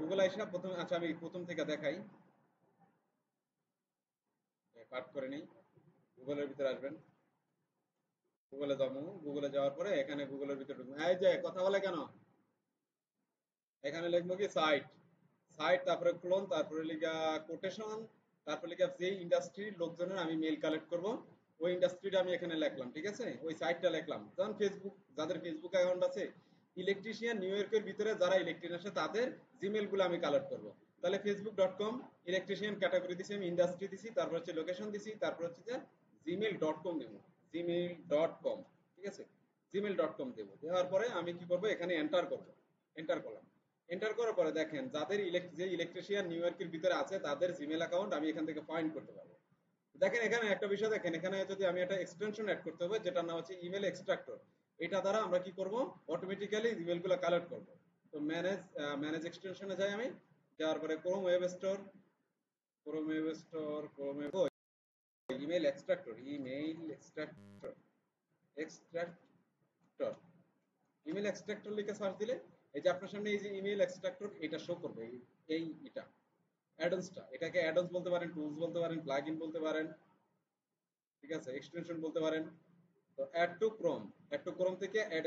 Google আইসা প্রথমে, আচ্ছা আমি প্রথম থেকে দেখাই, পাঠ করে নেই। গুগলের ভিতরে আসবেন, গুগলে যাবো, গুগলে যাওয়ার পরে এখানে গুগলের ভিতরে ঢুকবো। এই যে কথা বলে কেন, এখানে লিখবো কি সাইট, সাইট তারপরে ক্লোন, তারপরে লিখা কোটেশন, তারপরে লিখা যে ইন্ডাস্ট্রির লোকজনের আমি মেল কালেক্ট করব ওই ইন্ডাস্ট্রিটা আমি এখানে লিখলাম, ঠিক আছে, ওই সাইটটা লিখলাম। যেমন ফেসবুক, যাদের ফেসবুক অ্যাকাউন্ট আছে, ইলেকট্রিশিয়ান নিউ ইয়র্কের ভিতরে যারা ইলেকট্রিশিয়ান আছে তাদের জিমেল গুলো আমি কালেক্ট করব। তাহলে ফেসবুক.com, ইলেকট্রিশিয়ান ক্যাটাগরি দিছি আমি, ইন্ডাস্ট্রি দিছি, তারপর হচ্ছে লোকেশন দিছি, তারপর হচ্ছে যে জিমেল.com দেবো, জিমেল.com, ঠিক আছে, জিমেল.com দেবো। দেওয়ার পরে আমি কি করব, এখানে এন্টার করব, এন্টার করলাম। এন্টার করার পরে দেখেন যাদের যে ইলেকট্রিশিয়ান নিউ ইয়র্কের ভিতরে আছে তাদের জিমেল অ্যাকাউন্ট আমি এখান থেকে ফাইন্ড করতে পারবো। দেখেন এখানে একটা বিষয়, দেখেন এখানে যদি আমি একটা এক্সটেনশন অ্যাড করতে হবে যেটার নাম হচ্ছে ইমেল এক্সট্রাক্টর। এটা দ্বারা আমরা কি করব, অটোমেটিক্যালি ইমেল গুলো কালেক্ট করব। তো ম্যানেজ এক্সটেনশনে যাই আমি, যাওয়ার পরে Chrome web store, Chrome web store, Chrome email extractor, email extractor, extractor, email extractor লিখে সার্চ দিলে এই যে আপনার সামনে এই যে ইমেল এক্সট্রাক্টর এটা শো করবে। এই এটা অ্যাডন্সটা, এটাকে অ্যাডন্স বলতে পারেন, টুলস বলতে পারেন, প্লাগইন বলতে পারেন, ঠিক আছে, এক্সটেনশন বলতে পারেন। তো অ্যাড টু ক্রোম থেকে অ্যাড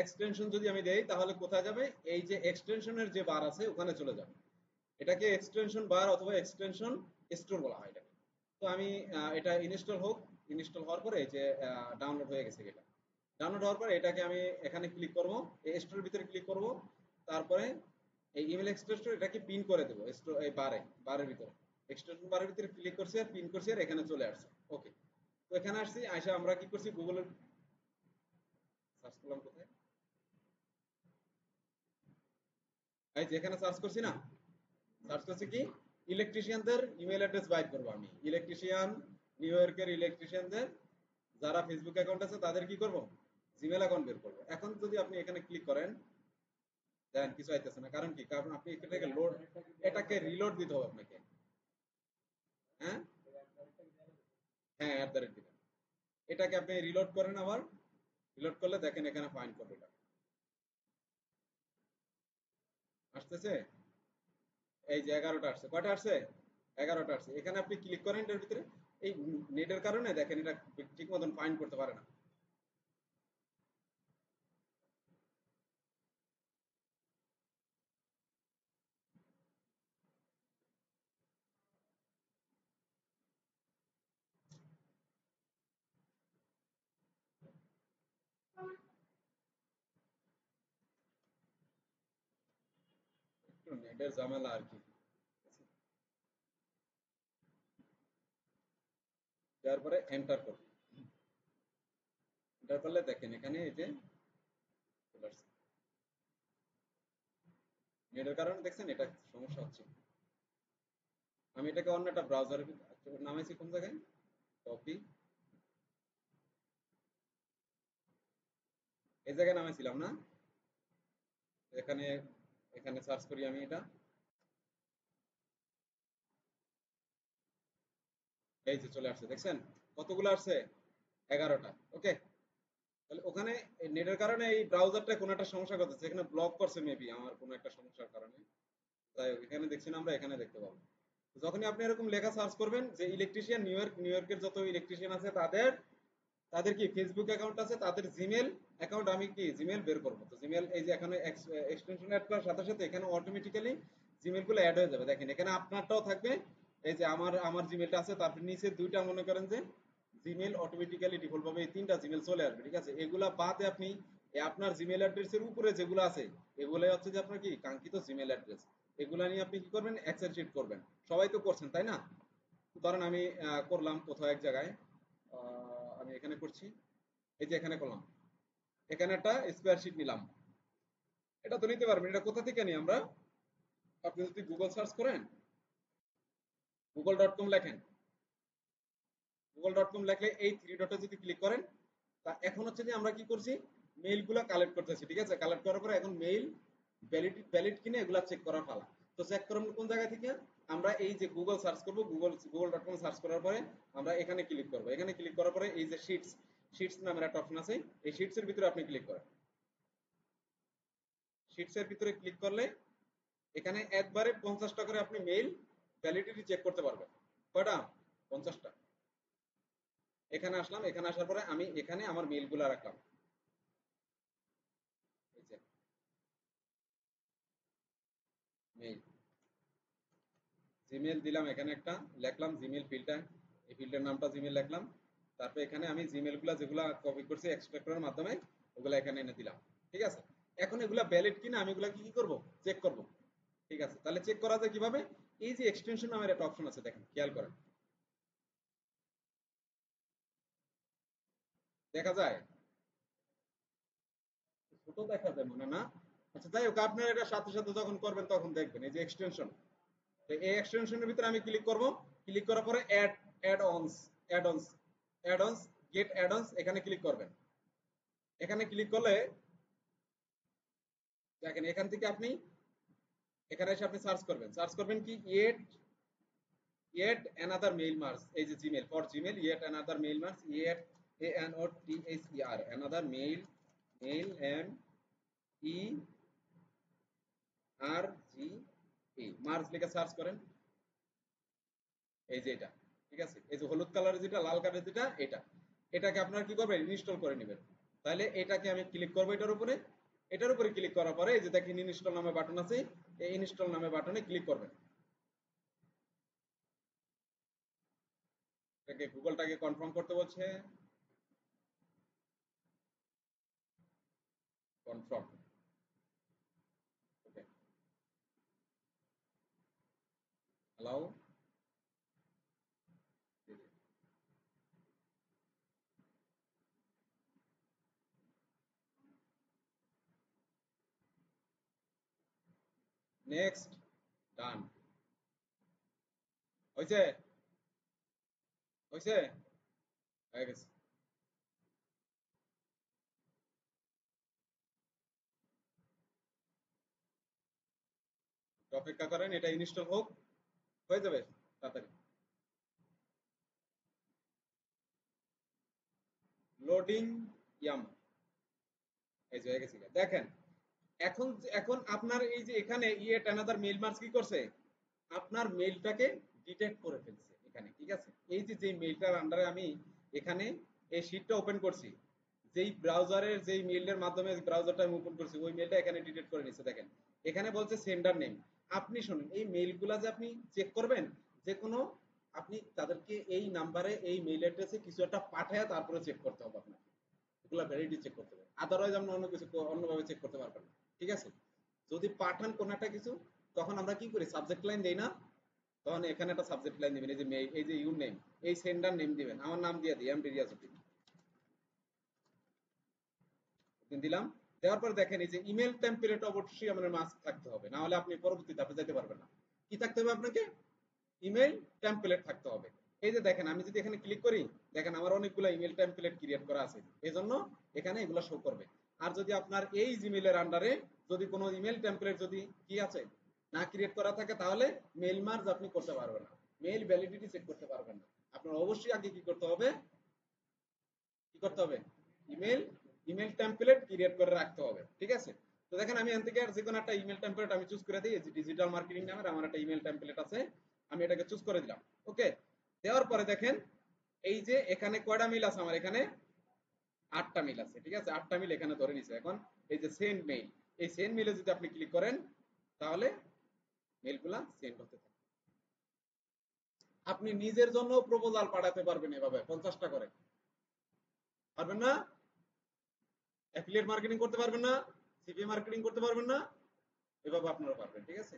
এক্সটেনশন যদি আমি দেই তাহলে কোথায় যাবে, এই যে এক্সটেনশনের যে বার আছে ওখানে চলে যাবে। এটাকে এক্সটেনশন বার অথবা এক্সটেনশন স্টোর বলা হয় এটাকে। তো আমি এটা ইনস্টল হোক, ইনস্টল হওয়ার পরে এই যে ডাউনলোড হয়ে গেছে এটা, ডাউনলোড হওয়ার পরে এটাকে আমি এখানে ক্লিক করব, এই স্টোরের ভিতরে ক্লিক করব, তারপরে এই ইমেল এক্সটেনশন এটাকে পিন করে দেবো এই বারের ভিতরে, এক্সটেনশন বারের ভিতরে ক্লিক করছি আর পিন করছি আর এখানে চলে আসছে। ওকে, তো এখানে আসছি, আইসা আমরা কি করছি, গুগলের সার্চ করলাম কোথায়, এই যে এখানে সার্চ করছি না, সার্চ করছি কি, ইলেকট্রিশিয়ানদের ইমেল অ্যাড্রেস বাইর করবো আমি, ইলেকট্রিশিয়ান নিউ ইয়র্কের ইলেকট্রিশিয়ানদের যারা ফেসবুক অ্যাকাউন্ট আছে তাদের কি করব, জিমেল অ্যাকাউন্ট বের করবো। এখন যদি আপনি এখানে ক্লিক করেন, দেখেন কিছু আইতেছে না, কারণ কি, কারণ আপনি এটাকে লোড, এটাকে রিলোড দিতে হবে আপনাকে। হ্যাঁ, হ্যাঁ অ্যাট দ্য রেট দিবেন, এটাকে আপনি রিলোড করেন আবার, রিলোড করলে দেখেন এখানে ফাইন্ড করবে এটা আসতেছে, এই যে 11টা আসছে, কয়টা আসছে, 11টা আসছে। এখানে আপনি ক্লিক করেন এটার ভিতরে, এই নেটের কারণে দেখেন এটা ঠিক মতন ফাইন্ড করতে পারে না। একটু নেটের ঝামেলা আর কি। তারপরে এন্টার করুন, এন্টার করলে দেখেন এখানে এই যে চলে আসছে। নেটের কারণে দেখছেন এটা সমস্যা হচ্ছে। আমি এটাকে অন্য একটা ব্রাউজারে নামাইছি, কোন জায়গায়, কপি, এই জায়গায় নামাইছিলাম না, এখানে, এখানে সার্চ করি আমি এটা, এই যে চলে আসছে, দেখছেন কতগুলো আসছে, 11টা। ওকে, তাহলে ওখানে নেটের কারণে এই ব্রাউজারটা কোনো একটা সমস্যা করতেছে, এখানে ব্লক করছে মেবি আমার কোনো একটা সমস্যার কারণে। তাই এখানে দেখছি না, আমরা এখানে দেখতে পাবো। যখনই আপনি এরকম লেখা সার্চ করবেন যে ইলেকট্রিশিয়ান নিউ ইয়র্কের যত ইলেকট্রিশিয়ান আছে তাদের, তাদের কি ফেসবুক অ্যাকাউন্ট আছে তাদের জিমেল অ্যাকাউন্ট আমি কি জিমেল বের করবো। তো জিমেল এই যে এখানে এক্সটেনশন অ্যাড করার সাথে সাথে এখানে অটোমেটিক্যালি জিমেল গুলো অ্যাড হয়ে যাবে। দেখেন এখানে আপনারটাও থাকবে, এই যে আমার জিমেলটা আছে, তারপর নিচে দুইটা মনে করেন যে জিমেল অটোমেটিক্যালি ডিফল্ট ভাবে এই তিনটা জিমেল চলে আসবে, ঠিক আছে। এগুলা বাদে আপনি আপনার জিমেল অ্যাড্রেসের উপরে যেগুলো আছে এগুলাই হচ্ছে যে আপনার কি কাঙ্ক্ষিত জিমেল অ্যাড্রেস, এগুলা নিয়ে আপনি কি করবেন, এক্সেল শিট করবেন। সবাই তো করছেন তাই না, ধরেন আমি করলাম কোথাও এক জায়গায়, আমি এখানে করছি, এই যে এখানে করলাম, এখানে একটা স্প্রেডশিট নিলাম। এটা তো নিতে পারবেন, এটা কোথা থেকে নিই আমরা, আপনি যদি গুগল সার্চ করেন, গুগল.com লেখেন, গুগল.com লেখলে এই থ্রি ডটে যদি ক্লিক করেন, তা এখন হচ্ছে যে আমরা কি করছি, মেইল গুলা কালেক্ট করতেছি, ঠিক আছে। কালেক্ট করার পরে এখন মেইল ভ্যালিড ভ্যালিড কিনে এগুলা চেক করার পালা। তো চেক করবেন কোন জায়গা থেকে, আমরা এই যে গুগল সার্চ করব, গুগল.com সার্চ করার পরে আমরা এখানে ক্লিক করব, এখানে ক্লিক করার পরে এই যে শিটস নামের একটা অপশন আছে, এই শিটস এর ভিতরে আপনি ক্লিক করেন, শিটসের ভিতরে ক্লিক করলে এখানে একবারে 50টা করে আপনি মেইল ভ্যালিডিটি চেক করতে পারবেন। কয়টা? 50টা। এখানে আসলাম, এখানে আসার পরে আমি এখানে আমার মেইলগুলো রাখলাম। এই যে মেইল, জিমেল দিলাম, এখানে একটা লিখলাম জিমেল ফিল্ডটা, এই ফিল্ডের নামটা জিমেল লিখলাম। তারপর এখানে আমি জিমেলগুলো যেগুলো কপি করছি এক্সট্রাক্টরের মাধ্যমে ওগুলো এখানে এনে দিলাম। ঠিক আছে, এখন এগুলা ভ্যালিড কিনা আমি এগুলা কি করব, চেক করব। ঠিক আছে, তাহলে চেক করা যায় কিভাবে? এই যে এক্সটেনশন নামের একটা অপশন আছে, দেখেন খেয়াল করেন, দেখা যায়, ছোট দেখা যায় মনে না। আচ্ছা যাই হোক, আপনারা এটা সাথে সাথে যখন করবেন তখন দেখবেন এই যে এক্সটেনশন। তো এই এক্সটেনশনের ভিতরে আমি ক্লিক করব, ক্লিক করার পরে add ons get add ons এখানে ক্লিক করবেন। এখানে ক্লিক করলে দেখেন এখান থেকে আপনি এখানে এসে আপনি সার্চ করবেন কি yet another mail merge, এই যে Gmail for Gmail yet another mail merge, yet ANOTHER another mail MERGE merge লিখে সার্চ করেন। এই যে এটা, ঠিক আছে, এই যে হলুদ কালারের যেটা, লাল কালারের যেটা, এটাকে আপনারা কি করবেন, ইনস্টল করে নেবেন। তাহলে এটাকে আমি ক্লিক করবো এটার উপরে ক্লিক করার পরে এই যে দেখেন ইনস্টল নামে বাটন আছে, এই ইনস্টল নামে বাটনে ক্লিক করবেন। এটাকে গুগলটাকে কনফার্ম করতে বলছে, কনফার্ম, ওকে, অ্যালাউ, নেক্সট, ডান। হয়েছে? হয়েছে? হয়ে গেছে। অপেক্ষা করেন, এটা ইনস্টল হোক, হয়ে যাবে তাড়াতাড়ি। লোডিং, ইয়াম, এই যে হয়ে গেছে। দেখেন এখন এখন আপনার এই যে এখানে ইয়েট অ্যানাদার মেইল মার্জ কি করছে, আপনার মেইলটাকে ডিটেক্ট করে ফেলছে এখানে। ঠিক আছে, এই যে যেই মেইলটার আন্ডারে আমি এখানে এই শীটটা ওপেন করছি, যেই ব্রাউজারের যেই মেইলের মাধ্যমে ব্রাউজারটা আমি ওপেন করছি ওই মেইলটা এখানে ডিটেক্ট করে নিচ্ছে। দেখেন এখানে বলছে সেন্ডার নেম। আপনি শুনুন, এই মেইলগুলা যে আপনি চেক করবেন, যে কোনো আপনি তাদেরকে এই নাম্বারে এই মেইল অ্যাড্রেসে কিছু একটা পাঠায় তারপরে চেক করতে হবে আপনাকে, এগুলা ভ্যালিডিটি চেক করতে হবে। আদারওয়াইজ আপনি অন্য কিছু অন্যভাবে চেক করতে পারবেন না। ঠিক আছে, যদি পাঠান কোন একটা কিছু, তখন আমরা কি করি, সাবজেক্ট লাইন দেই না, তখন এখানে একটা সাবজেক্ট লাইন দিবেন, এই যে মেইল, এই যে ইউর নেম, এই সেন্ডার নেম দিবেন, আমার নাম দিয়ে দিই এমডি রিয়াজউদ্দিন দিলাম। দেওয়ার পর দেখেন এই যে ইমেল টেমপ্লেট অবশ্যই আমাদের মাস্ক থাকতে হবে, না হলে আপনি পরবর্তীতে আপনি যেতে পারবেন না। কি থাকতে হবে আপনাকে? ইমেল টেমপ্লেট থাকতে হবে। এই যে দেখেন আমি যদি এখানে ক্লিক করি, দেখেন আমার অনেকগুলো ইমেল টেমপ্লেট ক্রিয়েট করা আছে, এজন্য এখানে এগুলো শো করবে। আর যদি আপনার এই জিমেলের আন্ডারে যদি কোনো ইমেল টেমপ্লেট যদি কি আছে না ক্রিয়েট করা থাকে, তাহলে মেইল মার্জ আপনি করতে পারবেন না, মেইল ভ্যালিডিটি চেক করতে পারবেন না। আপনার অবশ্যই আগে কি করতে হবে, কি করতে হবে, ইমেল ইমেল টেমপ্লেট ক্রিয়েট করে রাখতে হবে। ঠিক আছে, তো দেখেন আমি এখান থেকে যে কোনো একটা ইমেল টেমপ্লেট আমি চুজ করে দিই, ডিজিটাল মার্কেটিং নামের আমার একটা ইমেল টেমপ্লেট আছে, আমি এটাকে চুজ করে দিলাম। ওকে, দেওয়ার পরে দেখেন এই যে এখানে কয়টা মিল আছে, আমার এখানে 8টা মিল আছে। ঠিক আছে, 8টা মিল এখানে ধরে নিছে। এখন এই যে সেন্ড মেইল, এই সেন্ড মেইলে যদি আপনি ক্লিক করেন, তাহলে মেইলগুলা সেন্ড হতে থাকে। আপনি নিজের জন্য প্রপোজাল পাঠাতে পারবেন এভাবে 50টা করে, পারবেন না? অ্যাফিলিয়েট মার্কেটিং করতে পারবেন না, সিপি মার্কেটিং করতে পারবেন না, এভাবে আপনারা পারবেন। ঠিক আছে,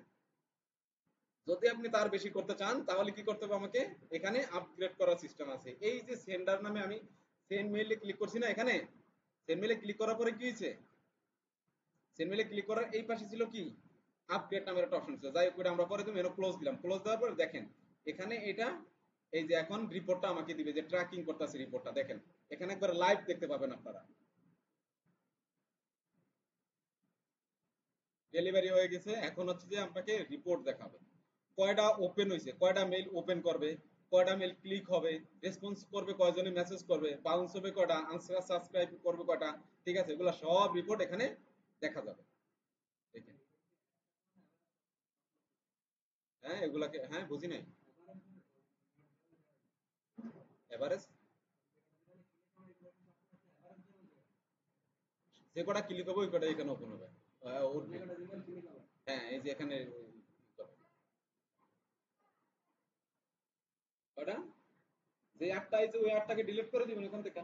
যদি আপনি তার বেশি করতে চান তাহলে কি করতে হবে, আমাকে এখানে আপগ্রেড করার সিস্টেম আছে। এই যে সেন্ডার নামে আমি সেন্ড মেইলে ক্লিক করছি না, এখানে সেন্ড মেইলে ক্লিক করার পরে কি হয়েছে, সেন্ড মেইলে ক্লিক করার এই পাশে ছিল কি, আপডেট নামের একটা অপশন ছিল। যাই হোক, আমরা পরে তুমি ক্লোজ দিলাম, ক্লোজ দেওয়ার পরে দেখেন এখানে এটা এই যে এখন রিপোর্টটা আমাকে দিবে, যে ট্র্যাকিং করতেছে রিপোর্টটা, দেখেন এখানে একবার লাইভ দেখতে পাবেন আপনারা, ডেলিভারি হয়ে গেছে। এখন হচ্ছে যে আপনাকে রিপোর্ট দেখাবে, কয়টা ওপেন হয়েছে, কয়টা মেইল ওপেন করবে, কয়টা মেইল ক্লিক হবে, রেসপন্স করবে কয়জনে, মেসেজ করবে, বাউন্স হবে কয়টা, আনসার সাবস্ক্রাইব করবে কয়টা। ঠিক আছে, এগুলো সব রিপোর্ট এখানে দেখা যাবে। হ্যাঁ এগুলাকে, হ্যাঁ বুঝি নাই। এভারেজ যে কটা ক্লিক হবে ওই কটা এখানে ওপেন হবে। উঠবে। হ্যাঁ এই যে এখানে ওটা যে অ্যাপটা আছে ওই অ্যাপটাকে ডিলিট করে দিবেন এখান থেকে।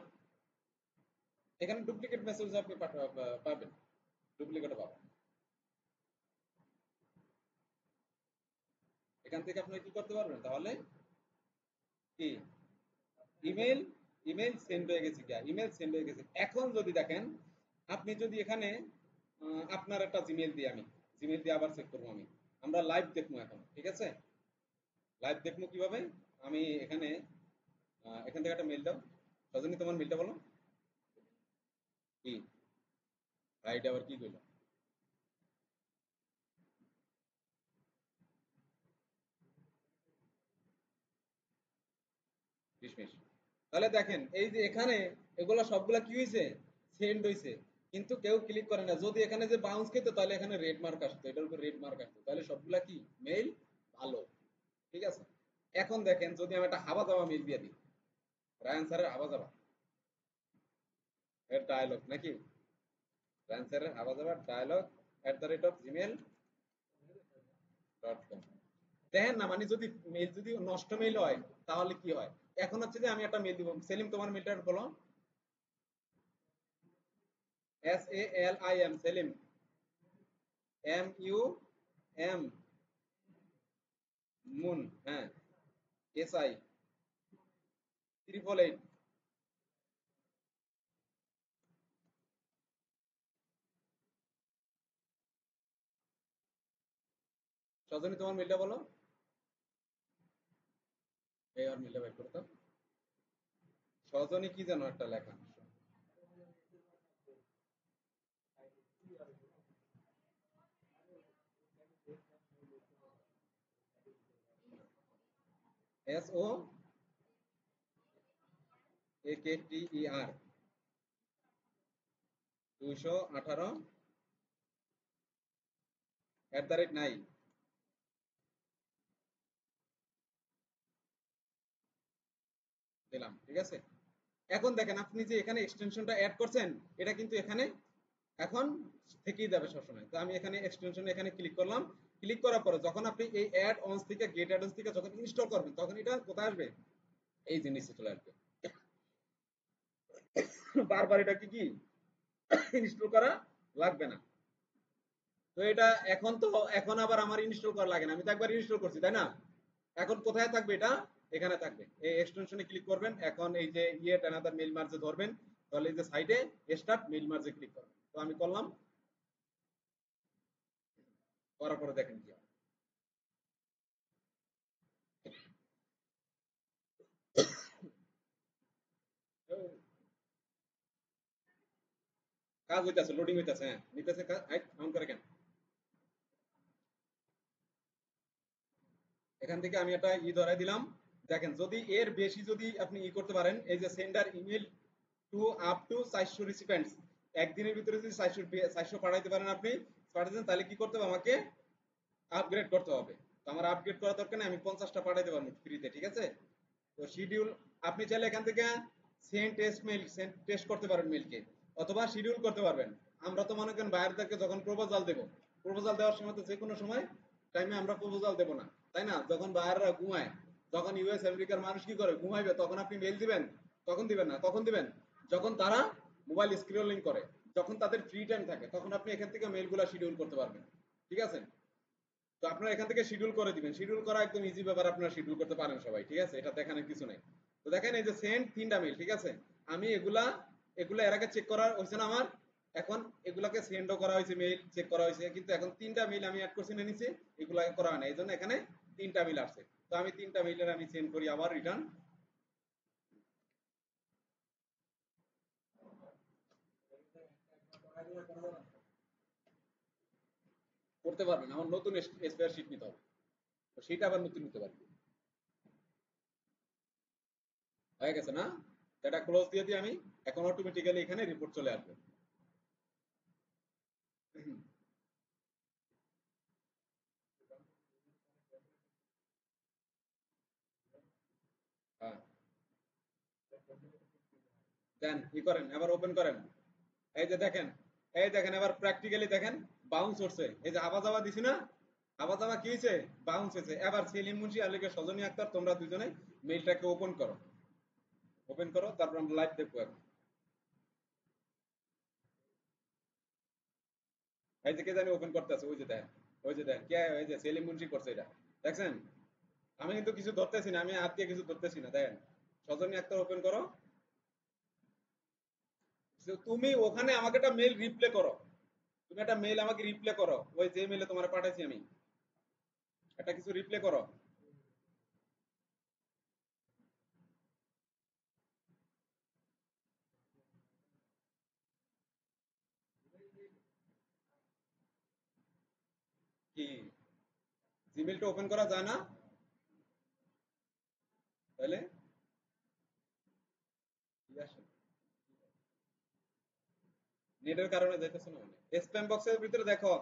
এখানে ডুপ্লিকেট মেসেজ আপনি পাবেন, ডুপ্লিকেট পাবেন। এখান থেকে আপনি কি করতে পারবেন তাহলে, কি ইমেল, ইমেল সেন্ড হয়ে গেছে, কি ইমেল সেন্ড হয়ে গেছে। এখন যদি দেখেন আপনি যদি এখানে আপনার একটা জিমেইল দিয়ে, আমি জিমেইল দিয়ে আবার চেক করবো, আমি আমরা লাইভ দেখবো এখন, ঠিক আছে? লাইভ দেখবো কিভাবে, আমি এখানে এখান থেকে একটা মেইল দাও। সজনী তোমার মেইলটা বলো। কি রাইট আবার কি কইলো? ডিসমিস। তাহলে দেখেন এই যে এখানে এগুলো সবগুলা কি হয়েছে, সেন্ড হয়েছে, কিন্তু কেউ ক্লিক করে না। যদি এখানে যে বাউন্স খেত তাহলে এখানে রেড মার্ক আসতো, এটার উপর রেড মার্ক আসতো, তাহলে সবগুলা কি মেইল ভালো, ঠিক আছে? এখন দেখেন যদি আমি একটা হাবা জাবা মেইল দিয়ে দিই, রায়ান স্যারের হাবা জাবা এর ডায়লগ নাকি, রায়ান স্যারের হাবা জাবা ডায়লগ @gmail.com, দেখেন না, মানে যদি মেইল যদি নষ্ট মেইল হয় তাহলে কি হয়। এখন হচ্ছে যে আমি একটা মেইল দিব, সেলিম তোমার মেইলটা বলো। SALIM সেলিম, MUM মুন, হ্যাঁ, SI 888 সজনী তোমার মেইলটা বলো। এই আর মেইলটা বের করতাম, সজনী কি যেন একটা লেখা, SOAKTER 218 @নাই দিলাম, ঠিক আছে? এখন দেখেন আপনি যে এখানে এক্সটেনশনটা অ্যাড করছেন, এটা কিন্তু এখানে এখন থেকেই যাবে সবসময়। তো আমি এখানে এক্সটেনশনে এখানে ক্লিক করলাম। ক্লিক করার পরে যখন আপনি এই অ্যাড অনস থেকে গেট অ্যাড অনস থেকে যখন ইনস্টল করবেন তখন এটা কোথায় আসবে, এই জিনিসে চলে আসবে। বারবার এটা কি ইনস্টল করা লাগবে না। তো এটা এখন তো, এখন আবার আমার ইনস্টল করা লাগে না, আমি তো একবার ইনস্টল করছি তাই না? এখন কোথায় থাকবে এটা, এখানে থাকবে। এই এক্সটেনশনে ক্লিক করবেন, এখন এই যে ইয়েট অ্যানাদার মেইল মার্জে ধরবেন, তাহলে এই যে সাইডে স্টার্ট মেইল মার্জে ক্লিক করবেন। তো আমি করলাম, করার পরে দেখেন কি হয়। কাজ হইতাছে, লোডিং হইতাছে, হ্যাঁ নিতেছে কাজ, অন করে কেন। এখান থেকে আমি একটা ধরাই দিলাম। দেখেন যদি এর বেশি যদি আপনি করতে পারেন, এই যে sender email to up to 400 রিসিপেন্টস, একদিনের ভিতরে যদি 400 পাঠাইতে পারেন আপনি, পাঠাতেন, তাহলে কি করতে হবে আমাকে আপগ্রেড করতে হবে। তো আমার আপগ্রেড করা দরকার নেই, আমি 50টা পাঠাইতে পারবো ফ্রিতে, ঠিক আছে? তো শিডিউল, আপনি চাইলে এখান থেকে send test mail send test করতে পারেন মেইলকে, অথবা শিডিউল করতে পারবেন। আমরা তো মনে করেন বায়ারদেরকে যখন প্রপোজাল দেবো, প্রপোজাল দেওয়ার সময় তো যে কোনো সময় টাইমে আমরা প্রপোজাল দেবো না, তাই না? যখন বায়াররা ঘুমায়, যখন ইউএস আমেরিকার মানুষ কি করে ঘুমাইবে তখন আপনি মেইল দিবেন? তখন দিবেন না, তখন দিবেন যখন তারা মোবাইল স্ক্রলিং করে, যখন তাদের ফ্রি টাইম থাকে, তখন আপনি এখান থেকে মেইলগুলো শিডিউল করতে পারবেন, ঠিক আছে? তো আপনারা এখান থেকে শিডিউল করে দিবেন, শিডিউল করা একদম ইজি ব্যাপার, আপনারা শিডিউল করতে পারেন সবাই, ঠিক আছে? এটা দেখানোর কিছু নেই। তো দেখেন এই যে সেন্ড 3টা মেইল, ঠিক আছে? আমি এগুলা এগুলা এর আগে চেক করা হয়েছে না আমার, এখন এগুলাকে সেন্ডও করা হয়েছে, মেইল চেক করা হয়েছে, কিন্তু এখন 3টা মেইল আমি অ্যাড করছি না নিচে, এগুলা করা হয় না, এই জন্য এখানে 3টা মেইল আসছে। তো আমি 3টা মেইলের আমি সেন্ড করি আবার রিটার্ন, করতে পারবেন, আমার নতুন স্পেয়ার শিট নিতে হবে, তো সেটা আবার নতুন নিতে পারবেন। হয়ে গেছে না? এটা ক্লোজ দিয়ে দিই আমি, এখন অটোমেটিক্যালি এখানে রিপোর্ট চলে আসবে। দেন ই করেন, এবার ওপেন করেন। এই যে দেখেন, এই দেখেন এবার প্র্যাকটিক্যালি দেখেন বাউন্স হচ্ছে। এই যে আবা যাবা দিছি না, আবা যাবা কি হয়েছে, বাউন্স হয়েছে। এবার সেলিম মুন্সি আর লিখে সজনী আক্তার, তোমরা দুজনে মেইলটাকে ওপেন করো, ওপেন করো, তারপর আমরা লাইভ দেখবো এখন। এই যে কে জানি ওপেন করতে আছে, ওই যে দেখেন, ওই যে দেখেন কে, এই যে সেলিম মুন্সি করছে এটা, দেখছেন? আমি কিন্তু কিছু ধরতেছি না, আমি হাত দিয়ে কিছু ধরতেছি না, দেখেন। সজনী আক্তার ওপেন করো। তো তুমি ওখানে আমাকে একটা মেইল রিপ্লে করো, তুমি একটা মেইল আমাকে রিপ্লে করো, ওই যে মেইলে তোমার পাঠাইছি আমি, একটা কিছু রিপ্লে করো। কি জিমেইলটা ওপেন করা যায় না? তাহলে কি আসে, নেটের কারণে যাইতেছে না, মানে স্প্যাম বক্সের ভিতরে দেখো।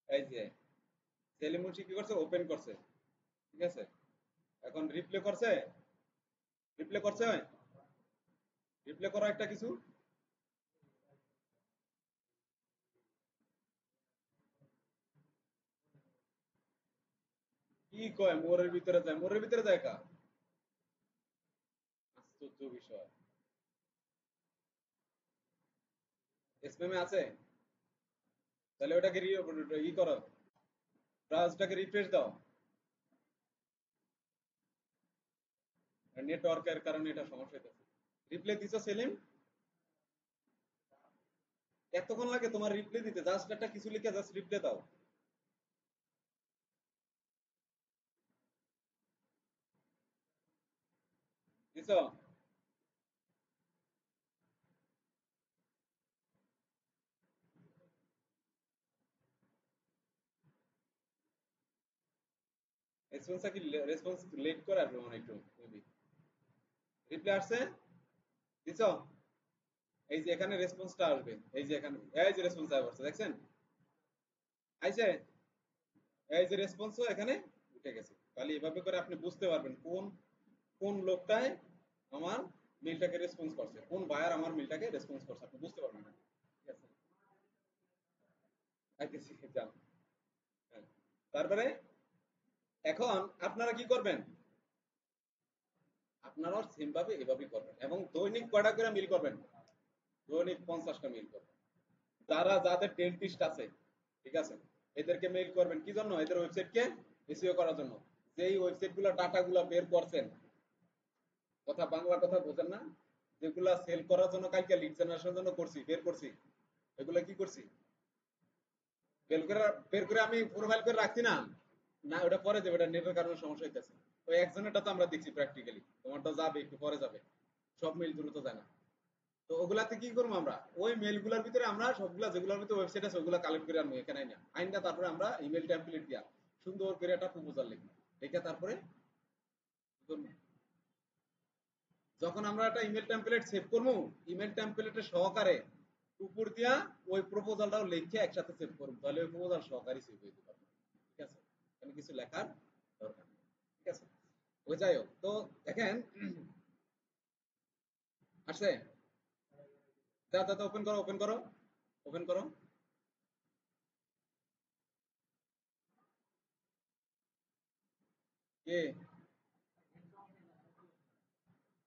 এই যে সেলিম মুন্সি কি করছে, ওপেন করছে, ঠিক আছে? এখন রিপ্লে করছে, রিপ্লে করছে, রিপ্লে করো একটা কিছু। কি কয় মোরের ভিতরে যায়, মোরের ভিতরে যায় কা, আশ্চর্য বিষয়। স্প্যামে আছে, তাহলে ওটাকে ই করো, ব্রাউজারটাকে রিফ্রেশ দাও। নেটওয়ার্কের কারণে এটা সমস্যা হইতেছে। রিপ্লে দিছো সেলিম? এতক্ষণ লাগে তোমার রিপ্লে দিতে? জাস্ট একটা কিছু লিখে জাস্ট রিপ্লে দাও। দিছো? রেসপন্সটা কি, রেসপন্স লেট করে আসবে মনে হয় একটু মেবি। রিপ্লে আসছে? দিছো? এই যে এখানে রেসপন্সটা আসবে, এই যে এখানে, এই যে রেসপন্স আসছে, দেখছেন? আইছে, এই যে রেসপন্সও এখানে উঠে গেছে। তাহলে এভাবে করে আপনি বুঝতে পারবেন কোন কোন লোকটায় আমার মেইলটাকে রেসপন্স করছে, কোন বায়ার আমার মেইলটাকে রেসপন্স করছে, আপনি বুঝতে পারবেন না। ঠিক আছে, আইতেছি, যান। হ্যাঁ, তারপরে এখন আপনারা কি করবেন, আপনারাও সেম ভাবে এভাবেই করবেন, এবং দৈনিক কয়টা করে মিল করবেন, দৈনিক 50টা মিল করবেন। যারা যাদের ডেন্টিস্ট আছে, ঠিক আছে, এদেরকে মেইল করবেন কি জন্য, এদের ওয়েবসাইটকে এসইও করার জন্য। যেই ওয়েবসাইট গুলো ডাটাগুলো বের করছেন, কথা বাংলা কথা বোঝেন না, যেগুলা সেল করার জন্য কালকে লিড জেনারেশনের জন্য করছি, বের করছি, এগুলা কি করছি, বের করে, বের করে আমি প্রোফাইল করে রাখছি না, না ওটা পরে যাবে, এটা নেটের কারণে সমস্যা হইতেছে। ওই একজনেরটা তো আমরা দেখছি প্র্যাকটিক্যালি, তোমারটা যাবে একটু পরে যাবে, সব মেইল দ্রুত যায় না। তো ওগুলাতে কি করবো আমরা, ওই মেইল গুলার ভিতরে আমরা সবগুলা যেগুলোর ভিতরে ওয়েবসাইট আছে ওগুলা কালেক্ট করে আনবো এখানে না আইনটা, তারপরে আমরা ইমেল টেমপ্লেট দিয়া সুন্দর করে একটা প্রপোজাল লিখবো, লিখে তারপরে যখন আমরা একটা ইমেল টেমপ্লেট সেভ করবো, ইমেল টেমপ্লেটের সহকারে উপর দিয়া ওই প্রপোজালটাও লিখে একসাথে সেভ করবো, তাহলে ওই প্রপোজাল সহকারী সেভ হয়ে যাবে। ঠিক আছে, এখানে কিছু লেখার দরকার নেই। ঠিক আছে, ওই যাই হোক, তো দেখেন আসছে, যা যা ওপেন করো, ওপেন করো, ওপেন করো। কে,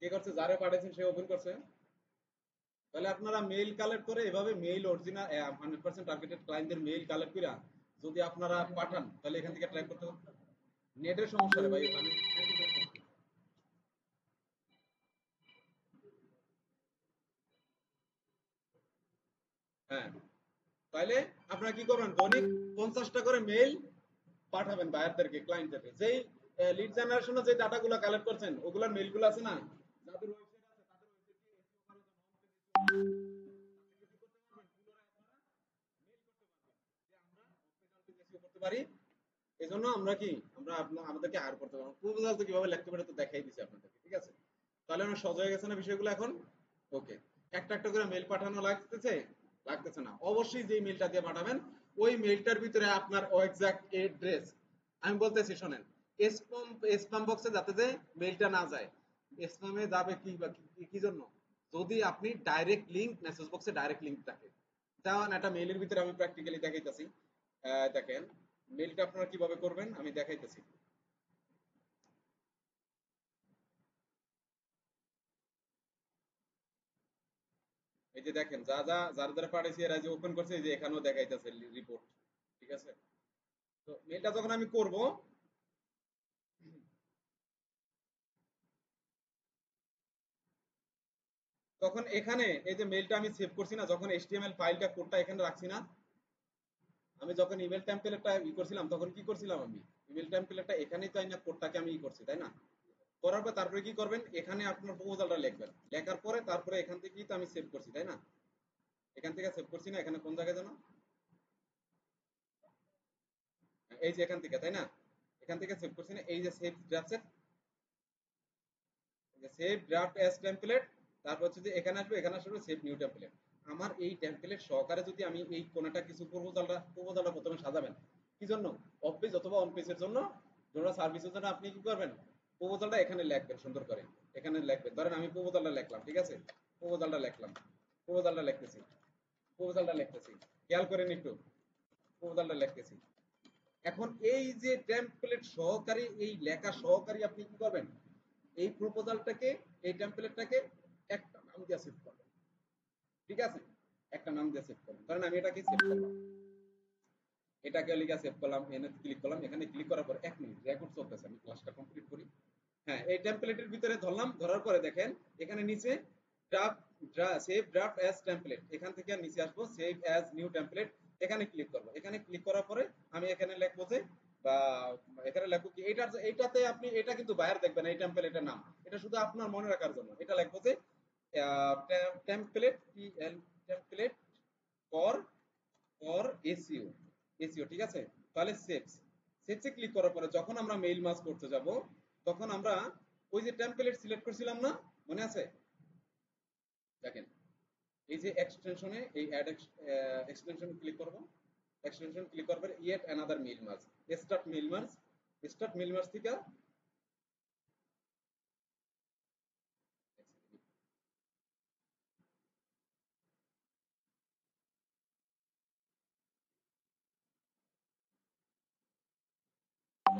কে করছে, যারে পাঠাইছেন সে ওপেন করছে। তাহলে আপনারা মেইল কালেক্ট করে এভাবে মেইল অরিজিনাল 100% টার্গেটেড ক্লায়েন্টদের মেইল কালেক্ট করে যদি আপনারা পাঠান, তাহলে এখান থেকে ট্র্যাক করতে পারবেন। নেটের সমস্যা রে ভাই ওখানে। হ্যাঁ, তাহলে আপনারা কি করবেন, দৈনিক 50টা করে মেইল পাঠাবেন বায়ারদেরকে, ক্লায়েন্টদেরকে, যেই লিড জেনারেশনে যে ডাটাগুলো কালেক্ট করছেন ওগুলোর মেইলগুলো আছে না, যাদের ওয়েবসাইট আছে তাদের ওয়েবসাইটকে এসইও করার জন্য কি করতে পারবেন, পুনরায় আপনারা মেইল করতে পারবেন যে আমরা হসপিটালকে এসইও করতে পারি। এজন্য আমরা কি, আমরা আমাদেরকে হায়ার করতে পারবো। প্রপোজাল তো কিভাবে লিখতে পারে তো দেখাই দিছি আপনাদেরকে, ঠিক আছে? তাহলে আমার সহজ হয়ে গেছে না বিষয়গুলো এখন? ওকে, একটা একটা করে মেইল পাঠানো লাগতেছে, লাগতেছে না? অবশ্যই যে মেইলটা দিয়ে পাঠাবেন ওই মেইলটার ভিতরে আপনার এক্সাক্ট এড্রেস, আমি বলতেছি শোনেন, স্প্যাম স্প্যাম বক্সে যাতে যে মেইলটা না যায়। স্প্যামে যাবে কি বা কি জন্য? যদি আপনি ডাইরেক্ট লিংক মেসেজ বক্সে ডাইরেক্ট লিংক থাকে। যেমন একটা মেইলের ভিতরে আমি প্র্যাকটিক্যালি দেখাইতেছি। দেখেন মেইলটা আপনারা কিভাবে করবেন আমি দেখাইতেছি। এই যে দেখেন যারা যারা পাঠাইছি এরা যে ওপেন করছে এই যে এখানেও দেখাইতেছে রিপোর্ট। ঠিক আছে? তো মেইলটা যখন আমি করব তখন এখানে এই যে মেইলটা আমি সেভ করছি না, যখন এইচটিএমএল ফাইলটা কোডটা এখানে রাখছি না, আমি যখন ইমেল টেমপ্লেটটা করছিলাম তখন কি করছিলাম, আমি ইমেল টেমপ্লেটটা এখানেই তাই না কোডটাকে আমি করছি তাই না? করার পর তারপরে কি করবেন, এখানে আপনার প্রপোজালটা লিখবেন, লেখার পরে তারপরে এখান থেকেই তো আমি সেভ করছি তাই না? এখান থেকে সেভ করছি না, এখানে কোন জায়গায় যেন, এই যে এখান থেকে তাই না, এখান থেকে সেভ করছি না, এই যে save draft, save draft as template, তারপর হচ্ছে যে এখানে আসবে, এখানে আসবে সেভ নিউ টেমপ্লেট। আমার এই টেমপ্লেট সহকারে যদি আমি এই কোনটা কিছু প্রপোজালটা প্রথমে সাজাবেন কি জন্য, অফ পেজ অথবা অন পেজের জন্য, ধরুন সার্ভিসের জন্য আপনি কি করবেন, প্রপোজালটা এখানে লিখবেন সুন্দর করে, এখানে লিখবেন, ধরেন আমি প্রপোজালটা লিখলাম, ঠিক আছে, প্রপোজালটা লিখলাম, প্রপোজালটা লিখতেছি, প্রপোজালটা লিখতেছি, খেয়াল করেন একটু, প্রপোজালটা লিখতেছি। এখন এই যে টেমপ্লেট সহকারী, এই লেখা সহকারী আপনি কি করবেন, এই প্রপোজালটাকে, এই টেমপ্লেটটাকে একটা নাম দিয়ে সেভ করবেন। ঠিক আছে, একটা নাম দিয়ে সেভ করবেন, কারণ আমি এটাকে সেভ করলাম, এটাকে লিখে সেভ করলাম, এনে ক্লিক করলাম, এখানে ক্লিক করার পর 1 মিনিট রেকর্ড চলতেছে, আমি ক্লাসটা কমপ্লিট করি। হ্যাঁ, এই টেমপ্লেটের ভিতরে ধরলাম, ধরার পরে দেখেন এখানে নিচে draft, save draft as template, এখান থেকে নিচে আসবো সেভ অ্যাজ নিউ টেমপ্লেট, এখানে ক্লিক করবো, এখানে ক্লিক করার পরে আমি এখানে লিখবো যে, বা এখানে লিখবো কি, এইটাতে আপনি, এটা কিন্তু বাইরে দেখবেন এই টেমপ্লেটের নাম, এটা শুধু আপনার মনে রাখার জন্য, এটা লিখবো যে template, template for for SEO, SEO, ঠিক আছে? তাহলে সেভস, সেভসে ক্লিক করার পরে যখন আমরা মেইল মাস করতে যাব, তখন আমরা ওই যে টেমপ্লেট সিলেক্ট করছিলাম না, মনে আছে? দেখেন এই যে এক্সটেনশনে, এই অ্যাড এক্সটেনশন ক্লিক করব, এক্সটেনশন ক্লিক করবে yet another mail merge, start mail merge, start mail merge থেকে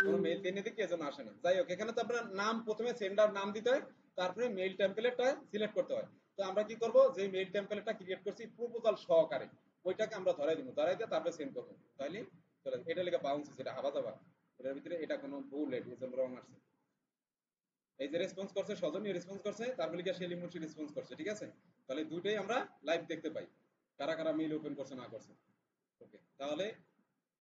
কোনো মেইল দিয়ে কি এজন্য আসে না, যাই হোক, এখানে তো আপনার নাম প্রথমে সেন্ডার নাম দিতে হয়, তারপরে মেইল টেমপ্লেটটা সিলেক্ট করতে হয়। তো আমরা কি করব, যে মেইল টেমপ্লেটটা ক্রিয়েট করছি প্রপোজাল সহকারে, ওইটাকে আমরা ধরাই দিব, ধরাই দিয়ে তারপরে সেন্ড করব, তাইলে চলে এটা লেগে বাউন্স, যেটা হাবা যাবা, এটার ভিতরে এটা কোনো ভুল, এই জন্য রং আসছে। এই যে রেসপন্স করছে সজনী, রেসপন্স করছে, তারপরে লিখে সেলিম মুন্সি রেসপন্স করছে, ঠিক আছে? তাহলে দুইটাই আমরা লাইভ দেখতে পাই, কারা কারা মেইল ওপেন করছে না করছে। ওকে, তাহলে